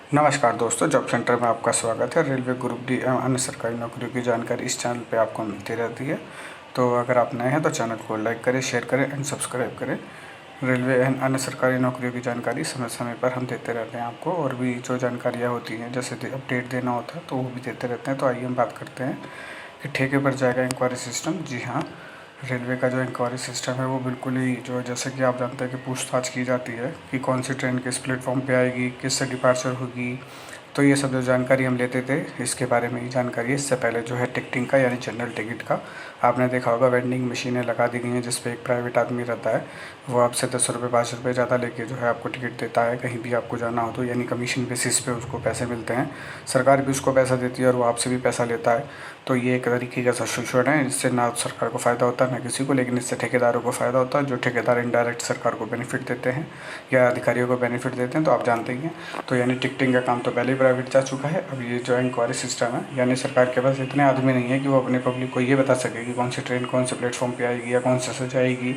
नमस्कार दोस्तों, job centre में आपका स्वागत है। रेलवे ग्रुप डी एवं अन्य सरकारी नौकरियों की जानकारी इस चैनल पे आपको मिलती रहती है। तो अगर आप नए हैं तो चैनल को लाइक करें, शेयर करें एंड सब्सक्राइब करें। रेलवे एवं अन्य सरकारी नौकरियों की जानकारी समय समय पर हम देते रहते हैं आपको, और भी जो जानकारियाँ होती हैं जैसे अपडेट देना होता है तो वो भी देते रहते हैं। तो आइए हम बात करते हैं कि ठेके पर जाएगा इंक्वायरी सिस्टम। जी हाँ, रेलवे का जो इंक्वायरी सिस्टम है वो बिल्कुल ही जो जैसे कि आप जानते हैं कि पूछताछ की जाती है कि कौन सी ट्रेन किस प्लेटफॉर्म पे आएगी, किससे डिपार्चर होगी। तो ये सब जो जानकारी हम लेते थे इसके बारे में ही जानकारी है। इससे पहले जो है टिकटिंग का यानी जनरल टिकट का आपने देखा होगा, वेंडिंग मशीनें लगा दी गई हैं जिस पे एक प्राइवेट आदमी रहता है। वो आपसे 10 रुपये 5 रुपये ज़्यादा लेके जो है आपको टिकट देता है कहीं भी आपको जाना हो तो, यानी कमीशन बेसिस पे उसको पैसे मिलते हैं। सरकार भी उसको पैसा देती है और वो आपसे भी पैसा लेता है। तो ये एक तरीके का शोषण है। इससे ना सरकार को फ़ायदा होता है ना किसी को, लेकिन इससे ठेकेदारों को फ़ायदा होता है। जो ठेकेदार इनडायरेक्ट सरकार को बेनिफिट देते हैं या अधिकारियों को बेनिफिट देते हैं, तो आप जानते ही हैं। तो यानी टिकटिंग का काम तो पहले ही प्राइवेट जा चुका है। अब ये जो इंक्वायरी सिस्टम है, यानी सरकार के पास इतने आदमी नहीं है कि वो अपने पब्लिक को ये बता सके कि कौन सी ट्रेन कौन से प्लेटफॉर्म पे आएगी या कौन से जाएगी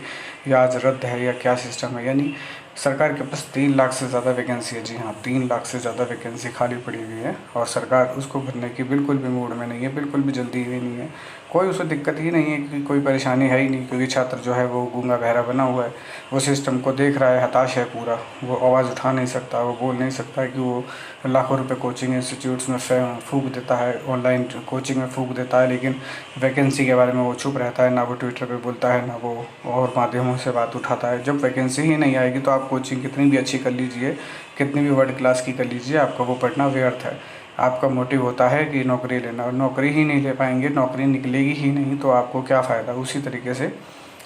या आज रद्द है या क्या सिस्टम है। यानी सरकार के पास 3 लाख से ज़्यादा वैकेंसी है। जी हाँ, 3 लाख से ज़्यादा वैकेंसी खाली पड़ी हुई है और सरकार उसको भरने की बिल्कुल भी मूड में नहीं है, बिल्कुल भी जल्दी ही नहीं है। कोई उसे दिक्कत ही नहीं है कि कोई परेशानी है ही नहीं, क्योंकि छात्र जो है वो गूंगा बहरा बना हुआ है। वो सिस्टम को देख रहा है, हताश है पूरा। वो आवाज़ उठा नहीं सकता, वो बोल नहीं सकता कि वो लाखों रुपए कोचिंग इंस्टीट्यूट्स में फूंक देता है, ऑनलाइन कोचिंग में फूंक देता है, लेकिन वैकेंसी के बारे में वो चुप रहता है। ना वो ट्विटर पे बोलता है, ना वो और माध्यमों से बात उठाता है। जब वैकेंसी ही नहीं आएगी तो आप कोचिंग कितनी भी अच्छी कर लीजिए, कितनी भी वर्ल्ड क्लास की कर लीजिए, आपका वो पढ़ना व्यर्थ है। आपका मोटिव होता है कि नौकरी लेना, और नौकरी ही नहीं ले पाएंगे, नौकरी निकलेगी ही नहीं, तो आपको क्या फ़ायदा। उसी तरीके से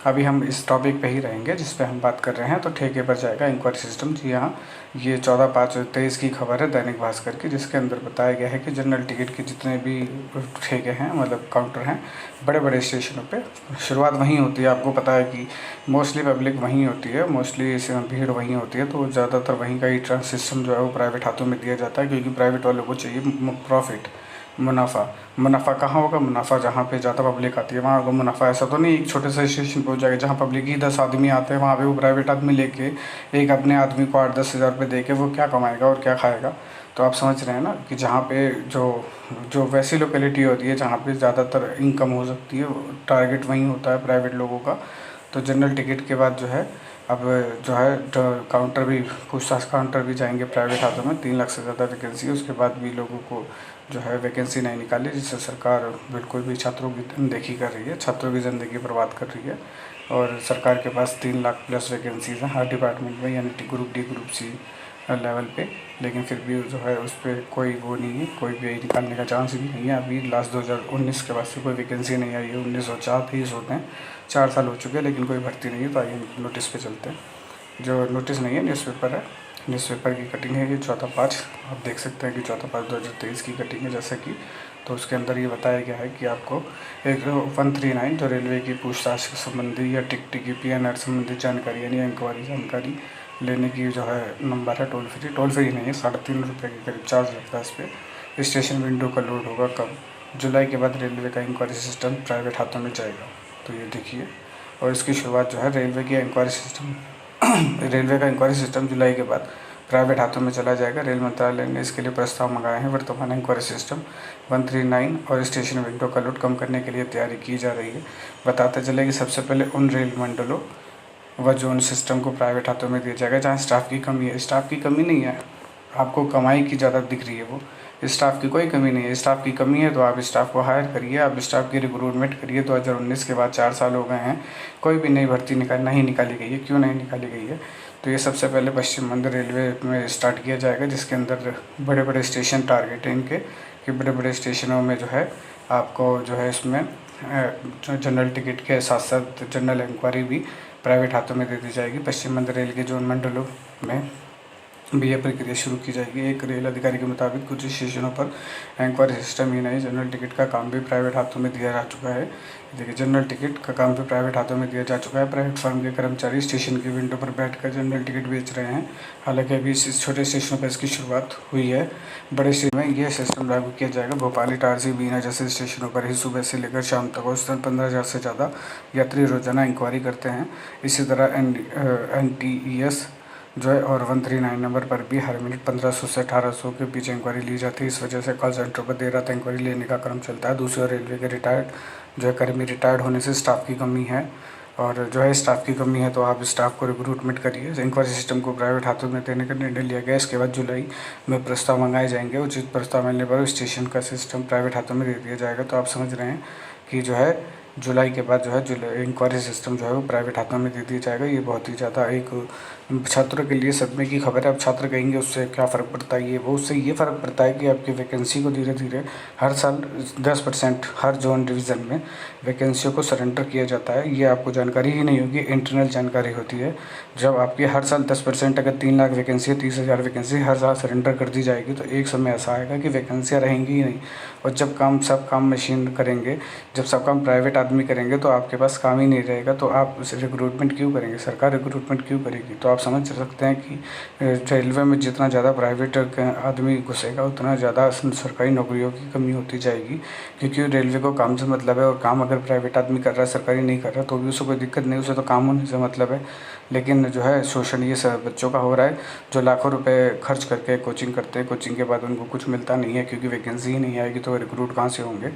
अभी हम इस टॉपिक पे ही रहेंगे जिस पे हम बात कर रहे हैं। तो ठेके पर जाएगा इंक्वायरी सिस्टम। जी हाँ, ये 14/5/23 की खबर है दैनिक भास्कर की, जिसके अंदर बताया गया है कि जनरल टिकट के जितने भी ठेके हैं, मतलब काउंटर हैं बड़े बड़े स्टेशनों पे, शुरुआत वहीं होती है। आपको पता है कि मोस्टली पब्लिक वहीं होती है, मोस्टली भीड़ वहीं होती है, तो ज़्यादातर वहीं का ही ट्रांस सिस्टम जो है वो प्राइवेट हाथों में दिया जाता है, क्योंकि प्राइवेट वालों को चाहिए प्रॉफिट, मुनाफा। मुनाफा कहाँ होगा? मुनाफा जहाँ पे ज़्यादा पब्लिक आती है वहाँ होगा मुनाफा। ऐसा तो नहीं एक छोटे से स्टेशन पर हो जाएगा जहाँ पब्लिक ही 10 आदमी आते हैं, वहाँ पे वो प्राइवेट आदमी लेके एक अपने आदमी को 8-10 हज़ार रुपये दे के वो क्या कमाएगा और क्या खाएगा। तो आप समझ रहे हैं ना कि जहाँ पे जो जो वैसी लोकेलिटी होती है जहाँ पे ज़्यादातर इनकम हो सकती है, टारगेट वहीं होता है प्राइवेट लोगों का। तो जनरल टिकट के बाद जो है अब जो है काउंटर भी, पूछताछ काउंटर भी जाएंगे प्राइवेट हाथों में। 3 लाख से ज़्यादा वैकेंसी है, उसके बाद भी लोगों को जो है वैकेंसी नहीं निकाली, जिससे सरकार बिल्कुल भी छात्रों की अनदेखी कर रही है, छात्रों की ज़िंदगी बर्बाद कर रही है। और सरकार के पास 3 लाख प्लस वैकेंसीज़ हैं हर डिपार्टमेंट में, यानी group D group C level पे, लेकिन फिर भी जो है उस पर कोई वो नहीं है, कोई भी निकालने का चांस भी नहीं है। अभी लास्ट 2019 के बाद से कोई वैकेंसी नहीं आई है। 19 और 4 23 होते हैं, 4 साल हो चुके हैं, लेकिन कोई भर्ती नहीं है। तो आइए नोटिस पे चलते हैं। जो नोटिस नहीं है, न्यूज़पेपर है। न्यूज़पेपर की कटिंग है, ये 14/5 आप देख सकते हैं कि 14/5/2023 की कटिंग है जैसे कि। तो उसके अंदर ये बताया गया है कि आपको एक 139 जो रेलवे की पूछताछ से संबंधी या टिकट की PNR संबंधित जानकारी यानी इंक्वायरी जानकारी लेने की जो है नंबर है, टोल फ्री नहीं है, 3.5 रुपये के करीब चार्ज लगता है इस पर। स्टेशन विंडो का लोड होगा कब? जुलाई के बाद रेलवे का इंक्वायरी सिस्टम प्राइवेट हाथों में जाएगा। तो ये देखिए, और इसकी शुरुआत जो है रेलवे की इंक्वायरी सिस्टम रेलवे का इंक्वायरी सिस्टम जुलाई के बाद प्राइवेट हाथों में चला जाएगा। रेल मंत्रालय ने इसके लिए प्रस्ताव मंगाए हैं। वर्तमान इंक्वायरी सिस्टम 139 और स्टेशन विंडो का लोड कम करने के लिए तैयारी की जा रही है। बताते चले कि सबसे पहले उन रेल मंडलों व जोन सिस्टम को प्राइवेट हाथों में दिया जाएगा जहाँ स्टाफ की कमी है। स्टाफ की कमी नहीं है, आपको कमाई की ज़्यादा दिख रही है। वो स्टाफ की कोई कमी नहीं है। स्टाफ की कमी है तो आप स्टाफ को हायर करिए, आप स्टाफ की रिक्रूटमेंट करिए। 2019 के बाद 4 साल हो गए हैं, कोई भी नई भर्ती नहीं निकाली गई है। क्यों नहीं निकाली गई है? तो ये सबसे पहले पश्चिम मध्य रेलवे में स्टार्ट किया जाएगा, जिसके अंदर बड़े बड़े स्टेशन टारगेट है इनके, कि बड़े बड़े स्टेशनों में जो है आपको जो है इसमें जनरल टिकट के साथ साथ जनरल इंक्वायरी भी प्राइवेट हाथों में दे दी जाएगी। पश्चिम मध्य रेल के जोन मंडलों में भी यह प्रक्रिया शुरू की जाएगी। एक रेल अधिकारी के मुताबिक कुछ स्टेशनों पर इंक्वायरी सिस्टम ही नहीं, जनरल टिकट का काम भी प्राइवेट हाथों में दिया जा चुका है। देखिए, जनरल टिकट का काम भी प्राइवेट हाथों में दिया जा चुका है। प्राइवेट फर्म के कर्मचारी स्टेशन की विंडो पर बैठकर जनरल टिकट बेच रहे हैं। हालांकि अभी इस छोटे स्टेशनों पर इसकी शुरुआत हुई है। बड़े स्टेशन में यह सिस्टम लागू किया जाएगा। भोपाल, इटारसी, बीना जैसे स्टेशनों पर ही सुबह से लेकर शाम तक औसतन 15,000 से ज़्यादा यात्री रोजाना इंक्वायरी करते हैं। इसी तरह NTES जो है, और 139 नंबर पर भी हर मिनट 1500 से 1800 के बीच इंक्वायरी ली जाती है। इस वजह से कॉल सेंटर पर देर रात इंक्वायरी लेने का क्रम चलता है। दूसरी ओर रेलवे के कर्मी रिटायर्ड होने से स्टाफ की कमी है, और जो है स्टाफ की कमी है तो आप स्टाफ को रिक्रूटमेंट करिए। इंक्वायरी सिस्टम को प्राइवेट हाथों में देने का निर्णय लिया गया। इसके बाद जुलाई में प्रस्ताव मंगाए जाएंगे। उचित प्रस्ताव मिलने पर स्टेशन का सिस्टम प्राइवेट हाथों में दे दिया जाएगा। तो आप समझ रहे हैं कि जो है जुलाई के बाद जो है इंक्वायरी सिस्टम जो है वो प्राइवेट हाथों में दे दिया जाएगा। ये बहुत ही ज़्यादा एक छात्रों के लिए सदमे की खबर है। अब छात्र कहेंगे उससे क्या फ़र्क पड़ता है, उससे ये फ़र्क पड़ता है कि आपकी वैकेंसी को धीरे धीरे हर साल 10% हर जोन डिवीज़न में वैकेंसियों को सरेंडर किया जाता है। ये आपको जानकारी ही नहीं होगी, इंटरनल जानकारी होती है। जब आपकी हर साल 10%, अगर 3 लाख वैकेंसी है, 30,000 वैकेंसी हर साल सरेंडर कर दी जाएगी, तो एक समय ऐसा आएगा कि वैकेंसियाँ रहेंगी ही नहीं। और जब सब काम मशीन करेंगे, जब सब काम प्राइवेट आदमी करेंगे, तो आपके पास काम ही नहीं रहेगा। तो आप रिक्रूटमेंट क्यों करेंगे, सरकार रिक्रूटमेंट क्यों करेगी? तो आप समझ सकते हैं कि रेलवे में जितना ज़्यादा प्राइवेट आदमी घुसेगा, उतना ज़्यादा सरकारी नौकरियों की कमी होती जाएगी। क्योंकि रेलवे को काम से मतलब है, और काम अगर प्राइवेट आदमी कर रहा है, सरकारी नहीं कर रहा, तो भी उसे कोई दिक्कत नहीं, उसे तो काम होने से मतलब है। लेकिन जो है शोषण ये सब बच्चों का हो रहा है, जो लाखों रुपए खर्च करके कोचिंग करते हैं। कोचिंग के बाद उनको कुछ मिलता नहीं है, क्योंकि वैकेंसी ही नहीं आएगी, तो रिक्रूट कहाँ से होंगे।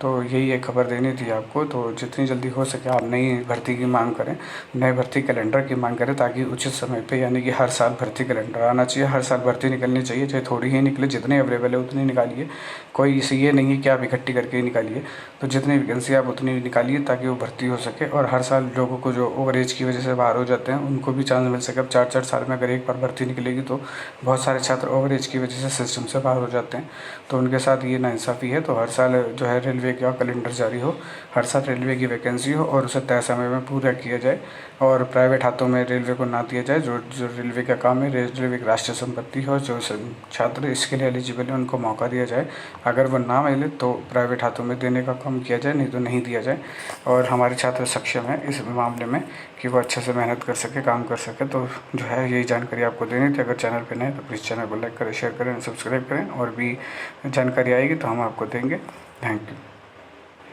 तो यही एक खबर देनी थी आपको। तो जितनी जल्दी हो सके आप नई भर्ती की मांग करें, नए भर्ती कैलेंडर की मांग करें, ताकि उचित समय पे, यानी कि हर साल भर्ती कैलेंडर आना चाहिए। हर साल भर्ती निकलनी चाहिए, चाहे थोड़ी ही निकले, जितनी अवेलेबल है उतनी निकालिए। कोई इसे ये नहीं है कि आप इकट्ठी करके ही निकालिए। तो जितनी वैकेंसी आप उतनी निकालिए, ताकि वो भर्ती हो सके। और हर साल लोगों को जो ओवर एज की वजह से बाहर हो जाते हैं, उनको भी चांस मिल सके। अब 4-4 साल में अगर एक बार भर्ती निकलेगी, तो बहुत सारे छात्र ओवर एज की वजह से सिस्टम से बाहर हो जाते हैं। तो उनके साथ ये नाइंसाफ़ी है। तो हर साल जो है रेलवे का कैलेंडर जारी हो, हर साल रेलवे की वैकेंसी हो, और उसे तय समय में पूरा किया जाए, और प्राइवेट हाथों में रेलवे को ना दिया जाए। जो रेलवे का काम है, रेलवे की राष्ट्रीय संपत्ति हो, जो छात्र इसके लिए एलिजिबल है उनको मौका दिया जाए। अगर वो ना मिले तो प्राइवेट हाथों में देने का काम किया जाए, नहीं तो नहीं दिया जाए। और हमारे छात्र सक्षम हैं इस मामले में कि वो अच्छे से मेहनत कर सके, काम कर सके। तो जो है यही जानकारी आपको देनी थी। अगर चैनल पर नए तो प्लीज़ चैनल को लाइक करें, शेयर करें, सब्सक्राइब करें। और भी जानकारी आएगी तो हम आपको देंगे। Thank you.